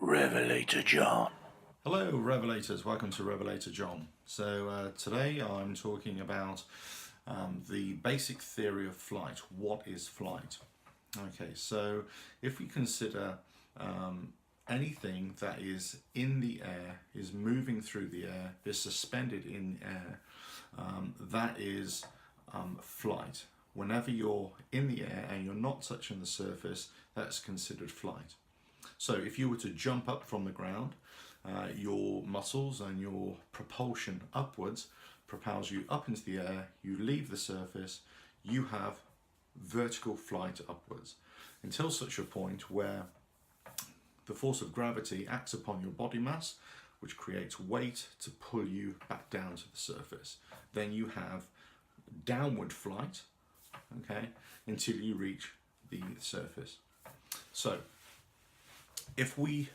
Revelator John. Hello Revelators, welcome to Revelator John. So today I'm talking about the basic theory of flight. What is flight? Okay, so if we consider anything that is in the air, is moving through the air, is suspended in air, that is flight. Whenever you're in the air and you're not touching the surface, that's considered flight. So if you were to jump up from the ground, your muscles and your propulsion upwards propels you up into the air, you leave the surface, you have vertical flight upwards until such a point where the force of gravity acts upon your body mass, which creates weight to pull you back down to the surface. Then you have downward flight, okay, until you reach the surface. So if we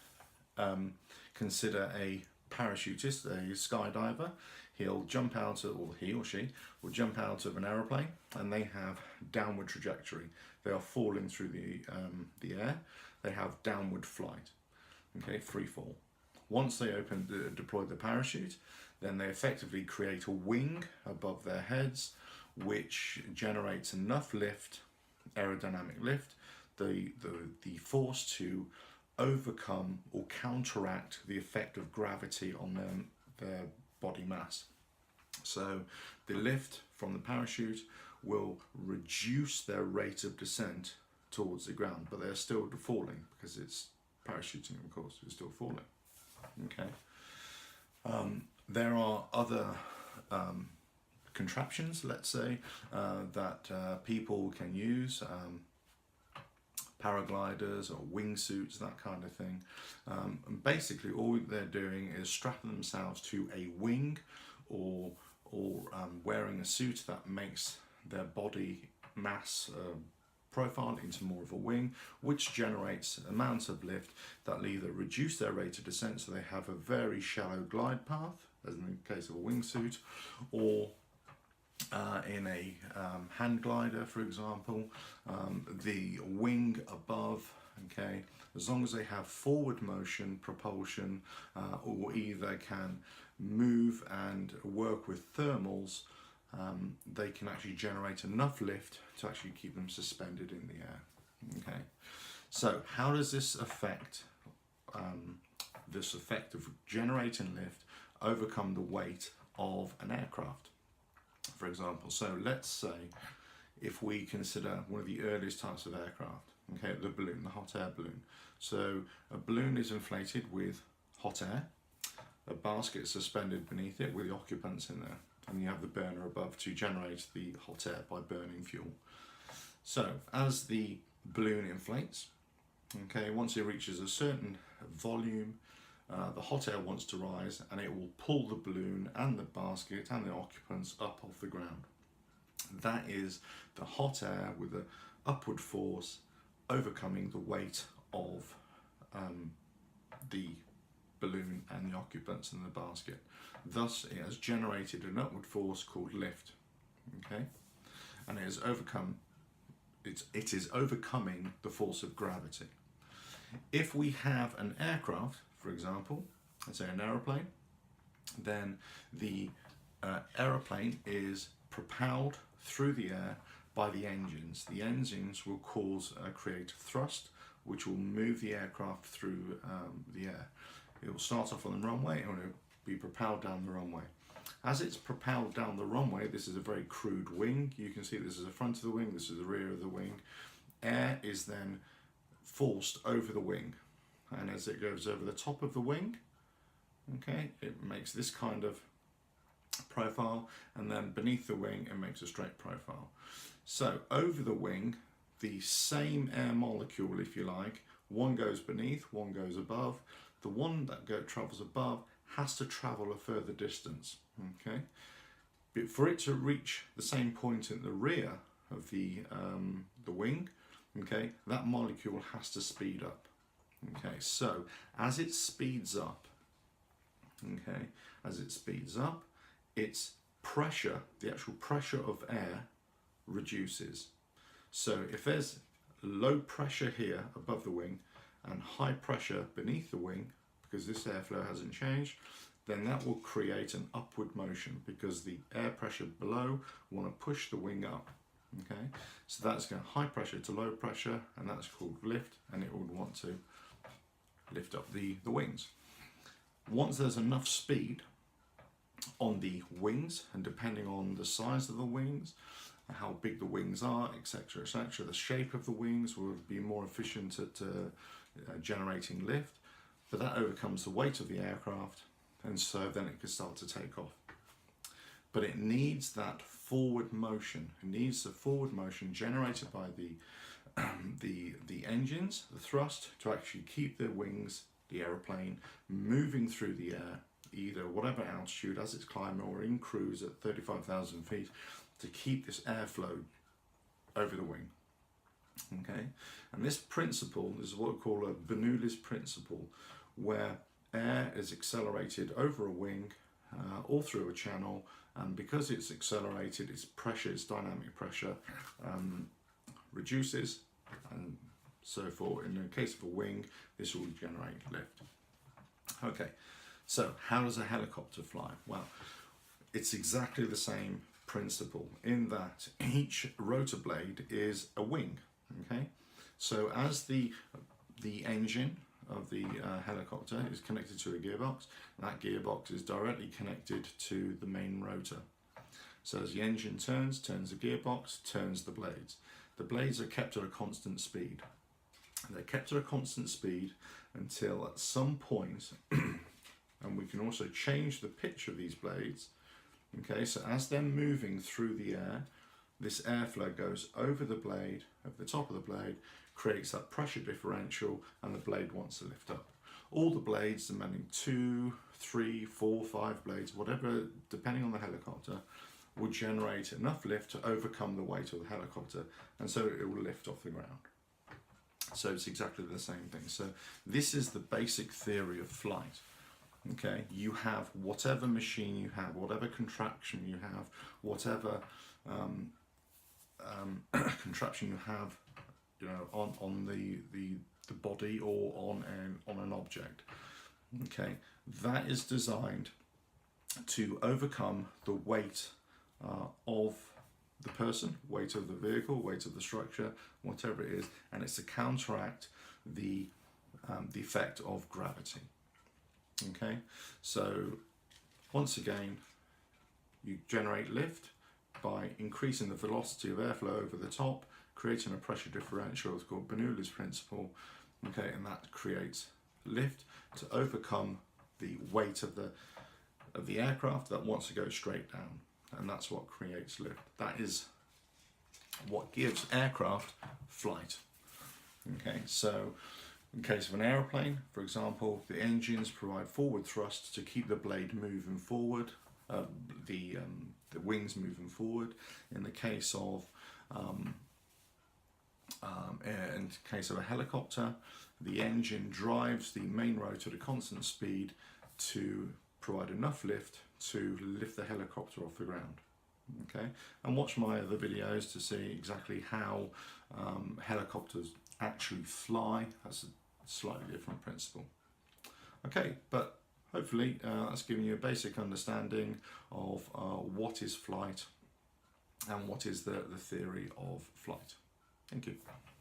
consider a parachutist, a skydiver, he'll jump out of, or he or she will jump out of an aeroplane, and they have downward trajectory. They are falling through the air. They have downward flight, okay, free fall. Once they deploy the parachute, then they effectively create a wing above their heads, which generates enough lift, aerodynamic lift, the force to overcome or counteract the effect of gravity on their body mass. So the lift from the parachute will reduce their rate of descent towards the ground, but they're still falling because it's parachuting, of course, it's still falling. Okay. There are other contraptions, let's say, that people can use. Paragliders or wingsuits, that kind of thing. And basically all they're doing is strapping themselves to a wing or wearing a suit that makes their body mass profile into more of a wing, which generates amounts of lift that will either reduce their rate of descent, so they have a very shallow glide path, as in the case of a wingsuit, or in a hand glider, for example, the wing above, okay, as long as they have forward motion, propulsion, or either can move and work with thermals, they can actually generate enough lift to actually keep them suspended in the air. Okay, so how does this affect this effect of generating lift overcome the weight of an aircraft? For example, so let's say if we consider one of the earliest types of aircraft, okay, the balloon, the hot air balloon. So a balloon is inflated with hot air, a basket is suspended beneath it with the occupants in there, and you have the burner above to generate the hot air by burning fuel. So as the balloon inflates, okay, once it reaches a certain volume, the hot air wants to rise, and it will pull the balloon and the basket and the occupants up off the ground. That is the hot air with the upward force overcoming the weight of the balloon and the occupants in the basket. Thus it has generated an upward force called lift, okay, and it is overcoming the force of gravity. If we have an aircraft, for example, let's say an aeroplane, then the aeroplane is propelled through the air by the engines. The engines will create thrust, which will move the aircraft through the air. It will start off on the runway and it will be propelled down the runway. As it's propelled down the runway, this is a very crude wing. You can see this is the front of the wing, this is the rear of the wing. Air is then forced over the wing, and as it goes over the top of the wing, okay, it makes this kind of profile, and then beneath the wing it makes a straight profile. So over the wing, the same air molecule, if you like, one goes beneath, one goes above. The one that travels above has to travel a further distance, okay, but for it to reach the same point in the rear of the wing, okay, that molecule has to speed up. Okay, so as it speeds up, okay, its pressure, the actual pressure of air, reduces. So if there's low pressure here above the wing and high pressure beneath the wing, because this airflow hasn't changed, then that will create an upward motion because the air pressure below want to push the wing up. Okay, so that's going high pressure to low pressure, and that's called lift, and it would want to lift up the wings. Once there's enough speed on the wings, and depending on the size of the wings, how big the wings are, etc., etc., the shape of the wings will be more efficient at generating lift, but that overcomes the weight of the aircraft, and so then it can start to take off. But it needs that forward motion. It needs the forward motion generated by the engines, the thrust, to actually keep the wings, the aeroplane, moving through the air, either whatever altitude as it's climbing or in cruise at 35,000 feet, to keep this airflow over the wing. Okay, and this principle is what we call a Bernoulli's principle, where air is accelerated over a wing all through a channel, and because it's accelerated, its pressure, its dynamic pressure reduces, and so forth. In the case of a wing, this will generate lift. Okay, so how does a helicopter fly? Well, it's exactly the same principle in that each rotor blade is a wing. Okay, so as the engine of the helicopter is connected to a gearbox, that gearbox is directly connected to the main rotor. So as the engine turns the gearbox, turns the blades. The blades are kept at a constant speed. They're kept at a constant speed until at some point, and we can also change the pitch of these blades. Okay, so as they're moving through the air, this airflow goes over the blade, over the top of the blade, creates that pressure differential, and the blade wants to lift up. All the blades, demanding 2, 3, 4, 5 blades, whatever, depending on the helicopter, will generate enough lift to overcome the weight of the helicopter, and so it will lift off the ground. So it's exactly the same thing. So this is the basic theory of flight. Okay, you have whatever machine you have, whatever contraption you have, whatever contraption you have, you know, on the body or on an object. Okay, that is designed to overcome the weight of the person, weight of the vehicle, weight of the structure, whatever it is, and it's to counteract the effect of gravity. Okay, so once again, you generate lift by increasing the velocity of airflow over the top, creating a pressure differential. It's called Bernoulli's principle. Okay, and that creates lift to overcome the weight of the aircraft that wants to go straight down, and that's what creates lift. That is what gives aircraft flight. Okay, so in case of an aeroplane, for example, the engines provide forward thrust to keep the blade moving forward, the wings moving forward. In the case of a helicopter, the engine drives the main rotor at a constant speed to provide enough lift to lift the helicopter off the ground. Okay, and watch my other videos to see exactly how helicopters actually fly. That's a slightly different principle. Okay, but hopefully that's given you a basic understanding of what is flight and what is the theory of flight. Thank you.